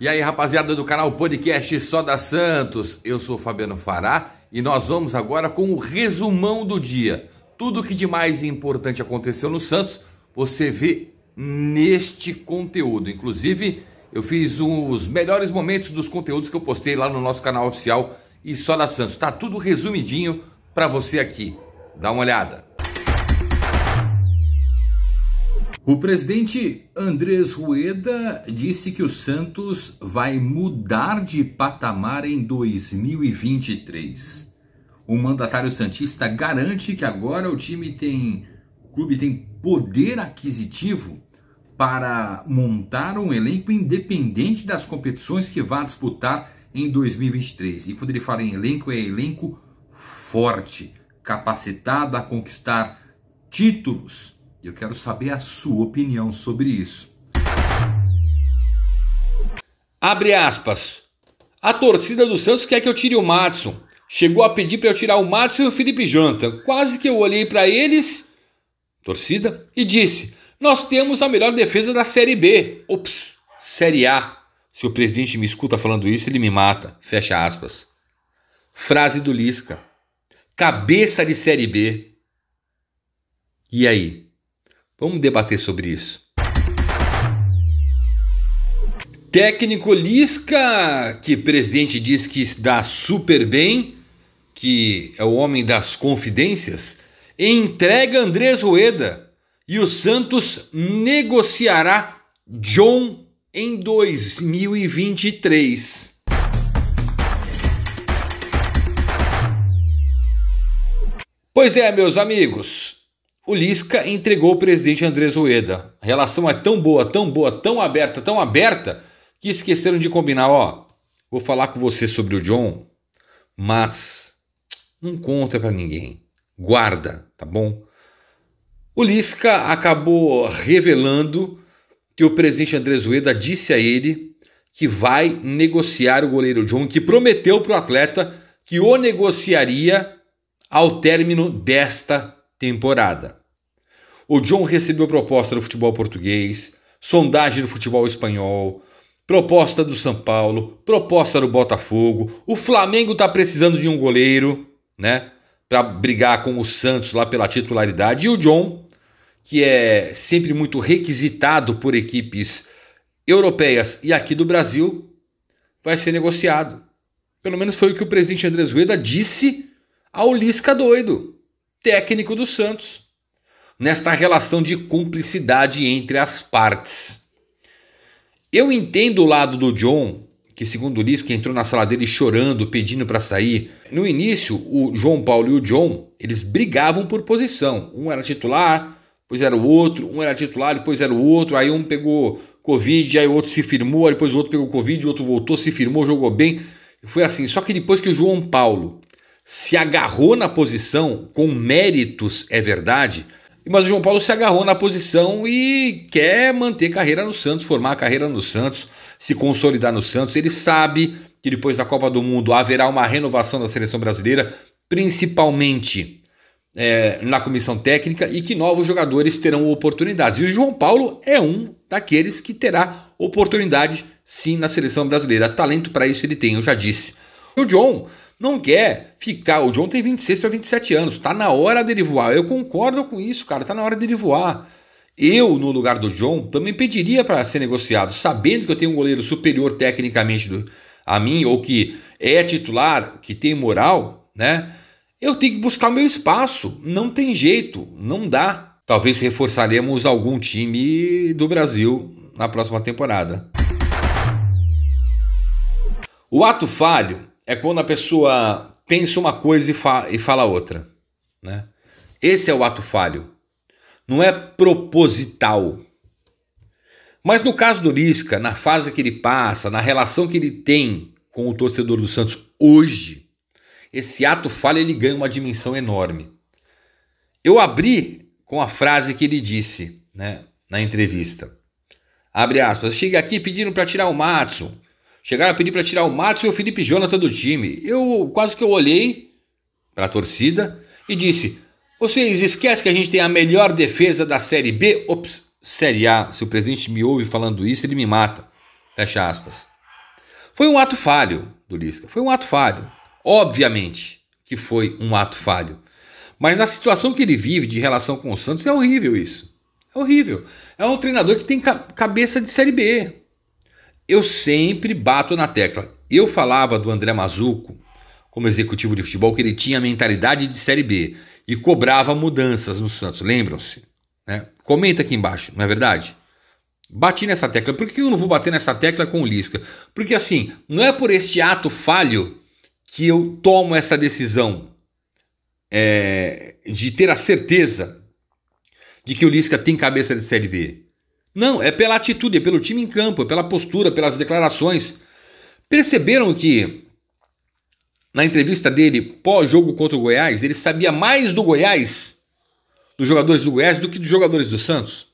E aí, rapaziada do canal Podcast Só da Santos, eu sou Fabiano Fará e nós vamos agora com o resumão do dia. Tudo que de mais importante aconteceu no Santos, você vê neste conteúdo. Inclusive, eu fiz os melhores momentos dos conteúdos que eu postei lá no nosso canal oficial e Só da Santos. Tá tudo resumidinho para você aqui. Dá uma olhada. O presidente Andrés Rueda disse que o Santos vai mudar de patamar em 2023. O mandatário santista garante que agora o clube tem poder aquisitivo para montar um elenco independente das competições que vai disputar em 2023. E quando ele fala em elenco, é elenco forte, capacitado a conquistar títulos. Eu quero saber a sua opinião sobre isso. Abre aspas. A torcida do Santos quer que eu tire o Madison. Chegou a pedir para eu tirar o Madison e o Felipe Jonathan. Quase que eu olhei para eles, torcida, e disse: nós temos a melhor defesa da Série B. Ops, Série A. Se o presidente me escuta falando isso, ele me mata. Fecha aspas. Frase do Lisca. Cabeça de Série B. E aí? Vamos debater sobre isso. Técnico Lisca, que o presidente diz que dá super bem, que é o homem das confidências, entrega Andrés Rueda e o Santos negociará John em 2023. Pois é, meus amigos. O Lisca entregou o presidente Andrés Rueda. A relação é tão boa, tão aberta, que esqueceram de combinar. Ó, vou falar com você sobre o John, mas não conta pra ninguém. Guarda, tá bom? O Lisca acabou revelando que o presidente Andrés Rueda disse a ele que vai negociar o goleiro John, que prometeu pro atleta que o negociaria ao término desta temporada. O John recebeu proposta do futebol português, sondagem do futebol espanhol, proposta do São Paulo, proposta do Botafogo. O Flamengo está precisando de um goleiro, né, para brigar com o Santos lá pela titularidade. E o John, que é sempre muito requisitado por equipes europeias e aqui do Brasil, vai ser negociado. Pelo menos foi o que o presidente Andrés Rueda disse ao Lisca doido, técnico do Santos, nesta relação de cumplicidade entre as partes. Eu entendo o lado do John, que segundo o Lisca entrou na sala dele chorando, pedindo para sair. No início, o João Paulo e o John, eles brigavam por posição. Um era titular, depois era o outro, um era titular, depois era o outro, aí um pegou Covid, aí o outro se firmou, aí depois o outro pegou Covid, o outro voltou, se firmou, jogou bem. Foi assim, só que depois que o João Paulo se agarrou na posição, com méritos, é verdade, mas o João Paulo se agarrou na posição e quer manter carreira no Santos, formar carreira no Santos, se consolidar no Santos. Ele sabe que depois da Copa do Mundo haverá uma renovação da seleção brasileira, principalmente na comissão técnica, e que novos jogadores terão oportunidades. E o João Paulo é um daqueles que terá oportunidade sim na seleção brasileira. Talento para isso ele tem, eu já disse. O John não quer ficar, o John tem 26 para 27 anos, tá na hora dele voar. Eu concordo com isso, cara, tá na hora dele voar. Eu, no lugar do John, também pediria para ser negociado, sabendo que eu tenho um goleiro superior tecnicamente a mim, ou que é titular, que tem moral, né? Eu tenho que buscar o meu espaço, não tem jeito, não dá. Talvez reforçaremos algum time do Brasil na próxima temporada. O ato falho é quando a pessoa pensa uma coisa e fala outra, né? Esse é o ato falho. Não é proposital. Mas no caso do Lisca, na fase que ele passa, na relação que ele tem com o torcedor do Santos hoje, esse ato falho ele ganha uma dimensão enorme. Eu abri com a frase que ele disse, né, na entrevista. Abre aspas. Cheguei aqui pedindo para tirar o Madison. Chegaram a pedir para tirar o Madison e o Felipe Jonathan do time. Eu quase que eu olhei para a torcida e disse: vocês esquecem que a gente tem a melhor defesa da Série B? Ops, Série A. Se o presidente me ouve falando isso, ele me mata. Fecha aspas. Foi um ato falho do Lisca, foi um ato falho. Obviamente que foi um ato falho. Mas na situação que ele vive de relação com o Santos é horrível isso. É horrível. É um treinador que tem cabeça de Série B. Eu sempre bato na tecla. Eu falava do André Mazzucco, como executivo de futebol, que ele tinha mentalidade de Série B e cobrava mudanças no Santos, lembram-se? Né? Comenta aqui embaixo, não é verdade? Bati nessa tecla. Por que eu não vou bater nessa tecla com o Lisca? Porque assim, não é por este ato falho que eu tomo essa decisão de ter a certeza de que o Lisca tem cabeça de Série B. Não, é pela atitude, é pelo time em campo, é pela postura, pelas declarações. Perceberam que na entrevista dele pós-jogo contra o Goiás, ele sabia mais do Goiás, dos jogadores do Goiás, do que dos jogadores do Santos?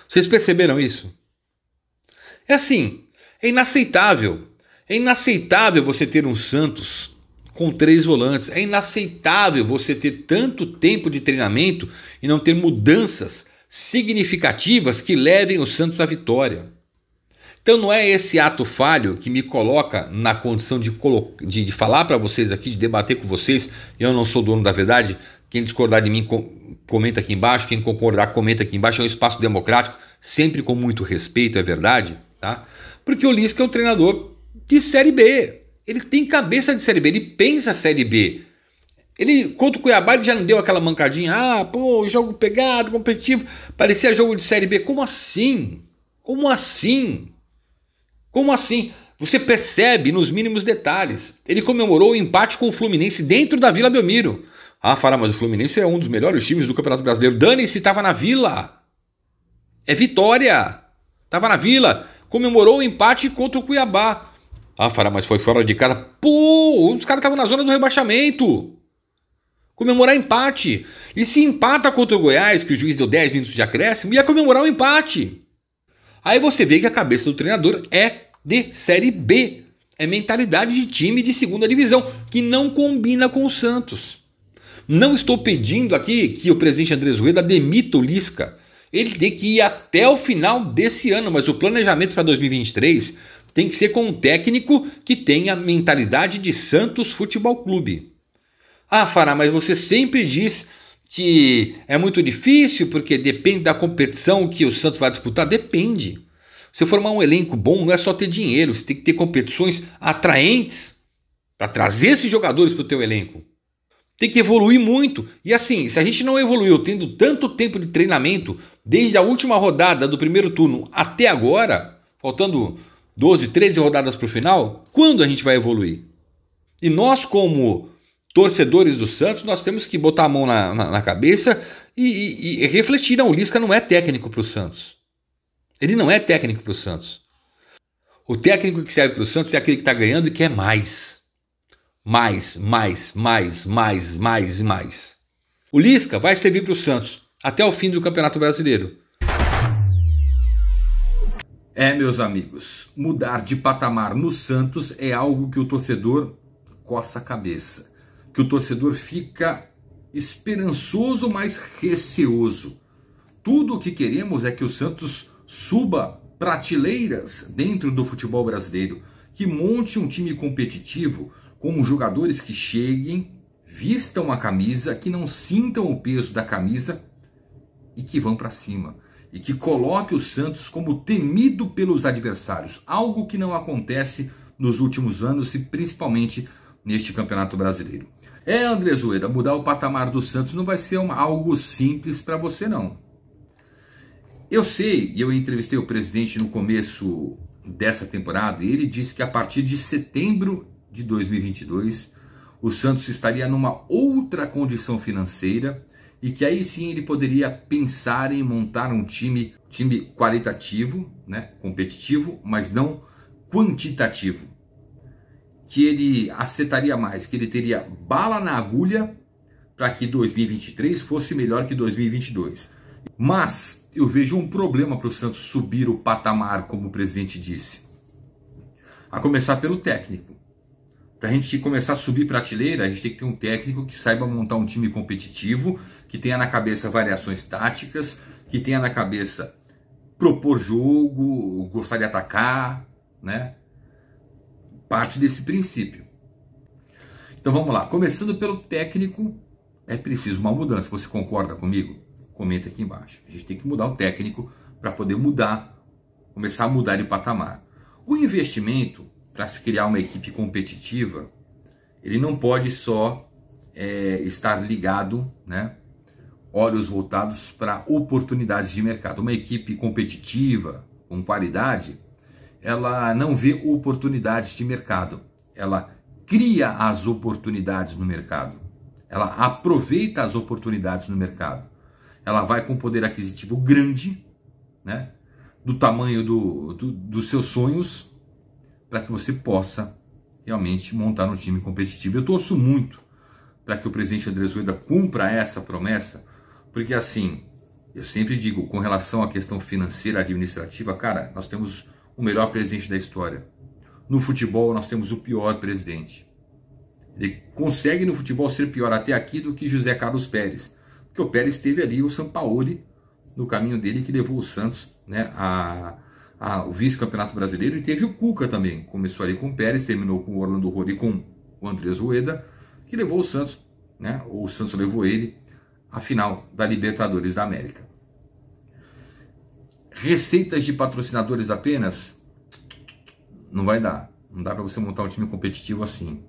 Vocês perceberam isso? É assim, é inaceitável. É inaceitável você ter um Santos com 3 volantes. É inaceitável você ter tanto tempo de treinamento e não ter mudanças significativas que levem o Santos à vitória. Então não é esse ato falho que me coloca na condição de falar para vocês aqui, de debater com vocês. Eu não sou dono da verdade. Quem discordar de mim, comenta aqui embaixo. Quem concordar, comenta aqui embaixo. É um espaço democrático, sempre com muito respeito, é verdade, tá? Porque o Lisca é um treinador de Série B. Ele tem cabeça de Série B, ele pensa Série B. Ele, contra o Cuiabá, ele já não deu aquela mancadinha. Jogo pegado, competitivo. Parecia jogo de Série B. Como assim? Como assim? Como assim? Você percebe nos mínimos detalhes. Ele comemorou o empate com o Fluminense dentro da Vila Belmiro. Fala, mas o Fluminense é um dos melhores times do Campeonato Brasileiro. Dane-se, estava na Vila. É vitória. Estava na Vila. Comemorou o empate contra o Cuiabá. Fala, mas foi fora de casa. Os caras estavam na zona do rebaixamento. Comemorar empate. E se empata contra o Goiás, que o juiz deu 10 minutos de acréscimo, ia comemorar o empate. Aí você vê que a cabeça do treinador é de Série B. É mentalidade de time de segunda divisão, que não combina com o Santos. Não estou pedindo aqui que o presidente Andrés Rueda demita o Lisca. Ele tem que ir até o final desse ano, mas o planejamento para 2023 tem que ser com um técnico que tenha mentalidade de Santos Futebol Clube. Fará, mas você sempre diz que é muito difícil porque depende da competição que o Santos vai disputar. Depende. Você formar um elenco bom não é só ter dinheiro, você tem que ter competições atraentes para trazer esses jogadores para o teu elenco. Tem que evoluir muito. E assim, se a gente não evoluiu tendo tanto tempo de treinamento, desde a última rodada do primeiro turno até agora, faltando 12, 13 rodadas para o final, quando a gente vai evoluir? E nós, como torcedores do Santos, nós temos que botar a mão na cabeça e refletir. Não, o Lisca não é técnico para o Santos. Ele não é técnico para o Santos. O técnico que serve para o Santos é aquele que está ganhando e quer mais. Mais. O Lisca vai servir para o Santos até o fim do Campeonato Brasileiro. Meus amigos, mudar de patamar no Santos é algo que o torcedor coça a cabeça. Que o torcedor fica esperançoso, mas receoso. Tudo o que queremos é que o Santos suba prateleiras dentro do futebol brasileiro, que monte um time competitivo com jogadores que cheguem, vistam a camisa, que não sintam o peso da camisa e que vão para cima. E que coloque o Santos como temido pelos adversários. Algo que não acontece nos últimos anos e principalmente neste Campeonato Brasileiro. Andrés Rueda, mudar o patamar do Santos não vai ser algo simples para você não. Eu sei, e eu entrevistei o presidente no começo dessa temporada, e ele disse que a partir de setembro de 2022, o Santos estaria numa outra condição financeira e que aí sim ele poderia pensar em montar um time qualitativo, né, competitivo, mas não quantitativo. Que ele acertaria mais, que ele teria bala na agulha para que 2023 fosse melhor que 2022. Mas eu vejo um problema para o Santos subir o patamar, como o presidente disse. A começar pelo técnico. Para a gente começar a subir prateleira, a gente tem que ter um técnico que saiba montar um time competitivo, que tenha na cabeça variações táticas, que tenha na cabeça propor jogo, gostar de atacar, né, parte desse princípio. Então vamos lá, começando pelo técnico, é preciso uma mudança. Você concorda comigo? Comenta aqui embaixo. A gente tem que mudar o técnico para poder começar a mudar de patamar. O investimento para se criar uma equipe competitiva, ele não pode só estar ligado, né, olhos voltados para oportunidades de mercado. Uma equipe competitiva, com qualidade, ela não vê oportunidades de mercado, ela cria as oportunidades no mercado, ela aproveita as oportunidades no mercado, ela vai com poder aquisitivo grande, né, do tamanho dos seus sonhos, para que você possa realmente montar um time competitivo. Eu torço muito para que o presidente Andrés Rueda cumpra essa promessa, porque assim, eu sempre digo, com relação à questão financeira, administrativa, cara, nós temos o melhor presidente da história. No futebol, nós temos o pior presidente. Ele consegue no futebol ser pior até aqui do que José Carlos Pérez, porque o Pérez teve ali o Sampaoli no caminho dele, que levou o Santos, né, o vice-campeonato brasileiro, e teve o Cuca também, começou ali com o Pérez, terminou com o Orlando Rolo e com o Andrés Rueda, que levou o Santos, né, ou o Santos levou ele à final da Libertadores da América. Receitas de patrocinadores apenas? Não vai dar. Não dá para você montar um time competitivo assim.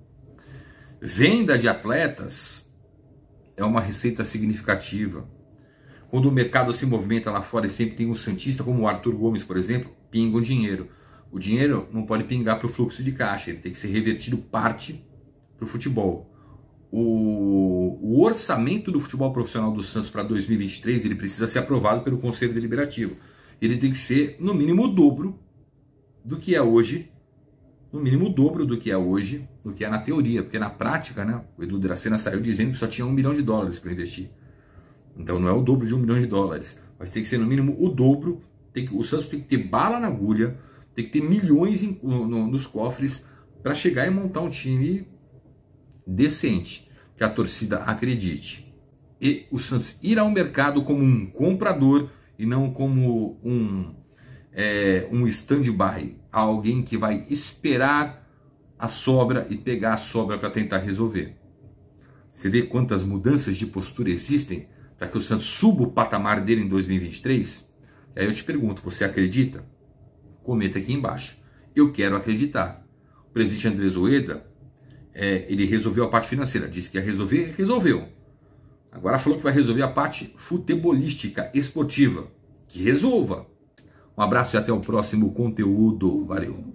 Venda de atletas é uma receita significativa. Quando o mercado se movimenta lá fora e sempre tem um santista, como o Arthur Gomes, por exemplo, pinga o dinheiro. O dinheiro não pode pingar para o fluxo de caixa, ele tem que ser revertido parte para o futebol. O orçamento do futebol profissional do Santos para 2023, ele precisa ser aprovado pelo Conselho Deliberativo. Ele tem que ser, no mínimo, o dobro do que é hoje, no mínimo o dobro do que é hoje, do que é na teoria, porque na prática, né, o Edu Dracena saiu dizendo que só tinha $1 milhão para investir. Então não é o dobro de $1 milhão, mas tem que ser no mínimo o dobro. O Santos tem que ter bala na agulha, tem que ter milhões nos cofres para chegar e montar um time decente, que a torcida acredite. E o Santos ir ao mercado como um comprador e não como um stand-by, alguém que vai esperar a sobra e pegar a sobra para tentar resolver. Você vê quantas mudanças de postura existem para que o Santos suba o patamar dele em 2023? E aí eu te pergunto, você acredita? Comenta aqui embaixo. Eu quero acreditar. O presidente Andrés Rueda, ele resolveu a parte financeira, disse que ia resolver, resolveu. Agora falou que vai resolver a parte futebolística, esportiva. Que resolva. Um abraço e até o próximo conteúdo. Valeu.